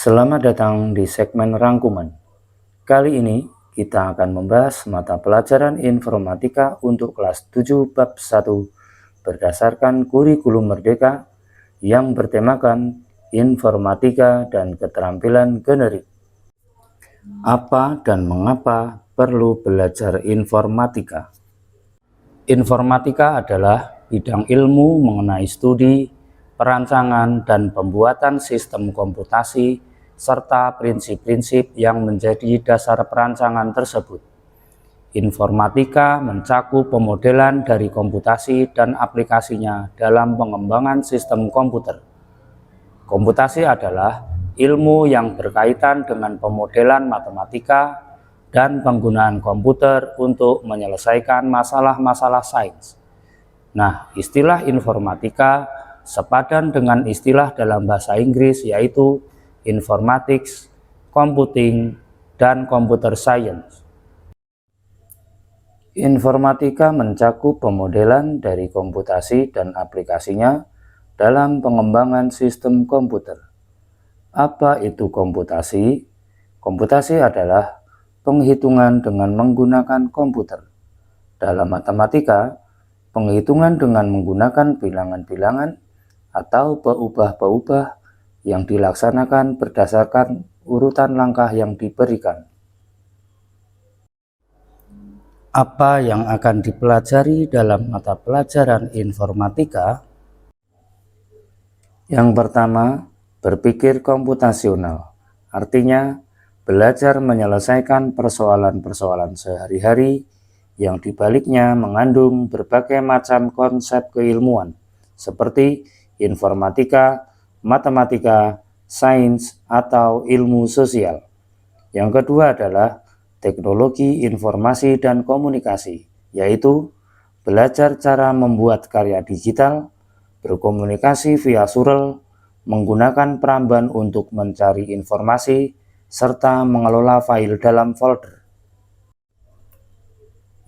Selamat datang di segmen rangkuman. Kali ini kita akan membahas mata pelajaran informatika untuk kelas 7 bab 1 berdasarkan kurikulum Merdeka yang bertemakan informatika dan keterampilan generik. Apa dan mengapa perlu belajar informatika? Informatika adalah bidang ilmu mengenai studi, perancangan, dan pembuatan sistem komputasi, serta prinsip-prinsip yang menjadi dasar perancangan tersebut. Informatika mencakup pemodelan dari komputasi dan aplikasinya dalam pengembangan sistem komputer. Komputasi adalah ilmu yang berkaitan dengan pemodelan matematika dan penggunaan komputer untuk menyelesaikan masalah-masalah sains. Nah, istilah informatika sepadan dengan istilah dalam bahasa Inggris yaitu informatics, computing, dan computer science. Informatika mencakup pemodelan dari komputasi dan aplikasinya dalam pengembangan sistem komputer. Apa itu komputasi? Komputasi adalah penghitungan dengan menggunakan komputer. Dalam matematika, penghitungan dengan menggunakan bilangan-bilangan atau peubah-peubah yang dilaksanakan berdasarkan urutan langkah yang diberikan. Apa yang akan dipelajari dalam mata pelajaran informatika? Yang pertama, berpikir komputasional, artinya belajar menyelesaikan persoalan-persoalan sehari-hari yang dibaliknya mengandung berbagai macam konsep keilmuan seperti informatika, matematika, sains, atau ilmu sosial. Yang kedua adalah teknologi informasi dan komunikasi, yaitu belajar cara membuat karya digital, berkomunikasi via surel, menggunakan peramban untuk mencari informasi, serta mengelola file dalam folder.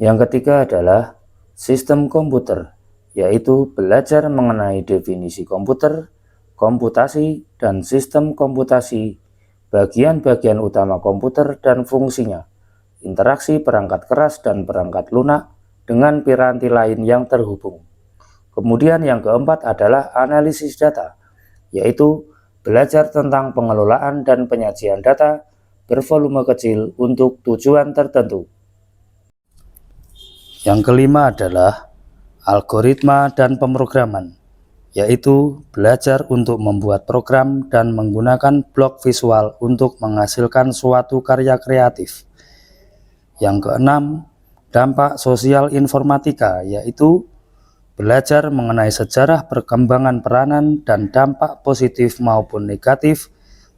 Yang ketiga adalah sistem komputer, yaitu belajar mengenai definisi komputer, komputasi, dan sistem komputasi, bagian-bagian utama komputer dan fungsinya, interaksi perangkat keras dan perangkat lunak dengan piranti lain yang terhubung. Kemudian yang keempat adalah analisis data, yaitu belajar tentang pengelolaan dan penyajian data bervolume kecil untuk tujuan tertentu. Yang kelima adalah algoritma dan pemrograman, yaitu belajar untuk membuat program dan menggunakan blok visual untuk menghasilkan suatu karya kreatif. Yang keenam, dampak sosial informatika, yaitu belajar mengenai sejarah perkembangan peranan dan dampak positif maupun negatif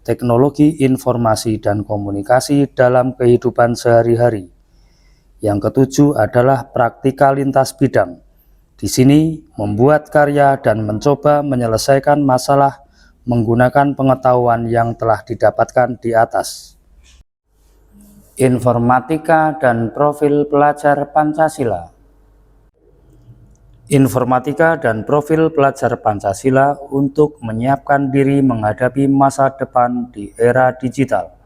teknologi informasi dan komunikasi dalam kehidupan sehari-hari. Yang ketujuh adalah praktika lintas bidang. Di sini membuat karya dan mencoba menyelesaikan masalah menggunakan pengetahuan yang telah didapatkan di atas. Informatika dan profil pelajar Pancasila. Informatika dan profil pelajar Pancasila untuk menyiapkan diri menghadapi masa depan di era digital.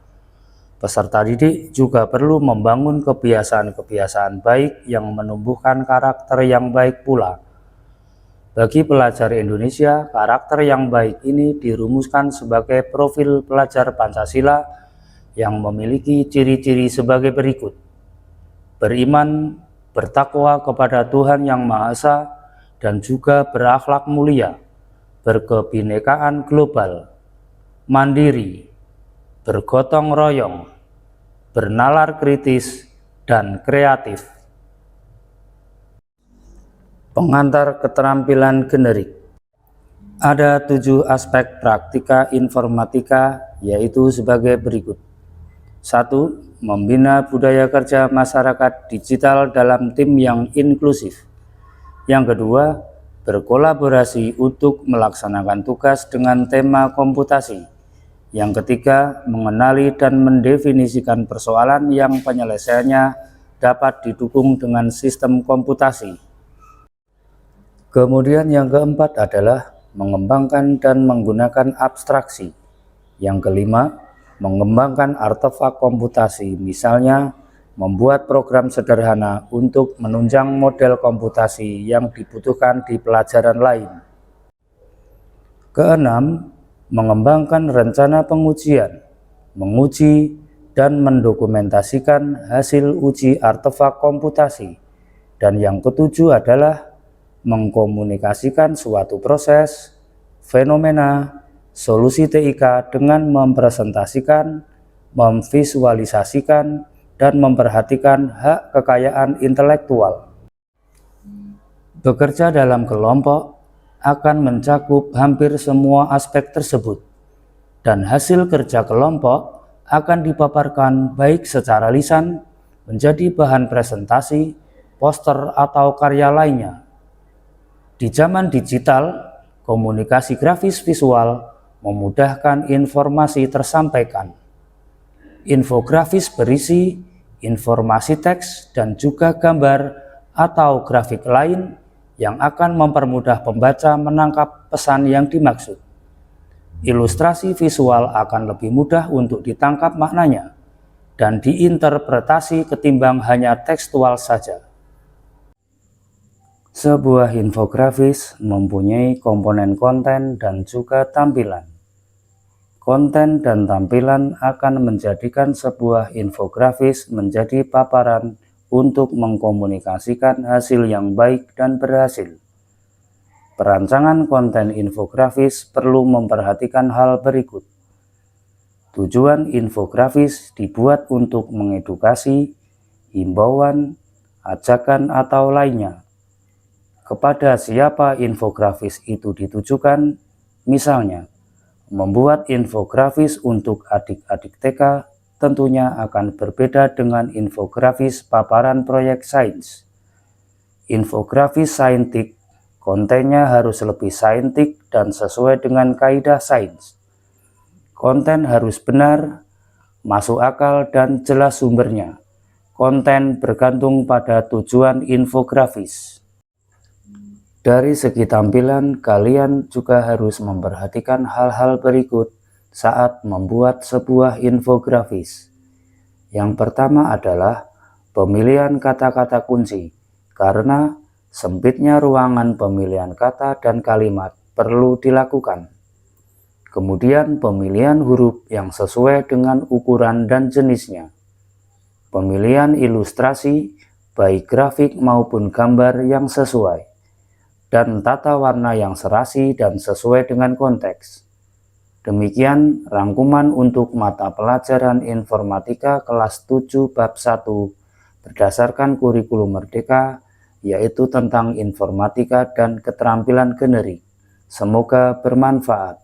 Peserta didik juga perlu membangun kebiasaan-kebiasaan baik yang menumbuhkan karakter yang baik pula. Bagi pelajar Indonesia, karakter yang baik ini dirumuskan sebagai profil pelajar Pancasila yang memiliki ciri-ciri sebagai berikut: beriman, bertakwa kepada Tuhan Yang Maha Esa, dan juga berakhlak mulia, berkebinekaan global, mandiri, bergotong royong, bernalar kritis, dan kreatif. Pengantar keterampilan generik. Ada 7 aspek praktika informatika, yaitu sebagai berikut. 1. Membina budaya kerja masyarakat digital dalam tim yang inklusif. Yang kedua, berkolaborasi untuk melaksanakan tugas dengan tema komputasi. Yang ketiga, mengenali dan mendefinisikan persoalan yang penyelesaiannya dapat didukung dengan sistem komputasi. Kemudian yang keempat adalah mengembangkan dan menggunakan abstraksi. Yang kelima, mengembangkan artefak komputasi, misalnya membuat program sederhana untuk menunjang model komputasi yang dibutuhkan di pelajaran lain. Keenam, mengembangkan rencana pengujian, menguji dan mendokumentasikan hasil uji artefak komputasi. Dan yang ketujuh adalah mengkomunikasikan suatu proses, fenomena, solusi TIK dengan mempresentasikan, memvisualisasikan, dan memperhatikan hak kekayaan intelektual. Bekerja dalam kelompok akan mencakup hampir semua aspek tersebut, dan hasil kerja kelompok akan dipaparkan baik secara lisan, menjadi bahan presentasi, poster, atau karya lainnya. Di zaman digital, komunikasi grafis visual memudahkan informasi tersampaikan. Infografis berisi informasi teks dan juga gambar atau grafik lain yang akan mempermudah pembaca menangkap pesan yang dimaksud. Ilustrasi visual akan lebih mudah untuk ditangkap maknanya dan diinterpretasi ketimbang hanya tekstual saja. Sebuah infografis mempunyai komponen konten dan juga tampilan. Konten dan tampilan akan menjadikan sebuah infografis menjadi paparan untuk mengkomunikasikan hasil yang baik dan berhasil. Perancangan konten infografis perlu memperhatikan hal berikut. Tujuan infografis dibuat untuk mengedukasi, himbauan, ajakan, atau lainnya. Kepada siapa infografis itu ditujukan, misalnya, membuat infografis untuk adik-adik TK tentunya akan berbeda dengan infografis paparan proyek sains. Infografis saintik, kontennya harus lebih saintik dan sesuai dengan kaidah sains. Konten harus benar, masuk akal, dan jelas sumbernya. Konten bergantung pada tujuan infografis. Dari segi tampilan, kalian juga harus memperhatikan hal-hal berikut saat membuat sebuah infografis. Yang pertama adalah pemilihan kata-kata kunci, karena sempitnya ruangan pemilihan kata dan kalimat perlu dilakukan. Kemudian pemilihan huruf yang sesuai dengan ukuran dan jenisnya. Pemilihan ilustrasi, baik grafik maupun gambar yang sesuai. Dan tata warna yang serasi dan sesuai dengan konteks. Demikian rangkuman untuk mata pelajaran informatika kelas 7 bab 1 berdasarkan kurikulum Merdeka, yaitu tentang informatika dan keterampilan generik. Semoga bermanfaat.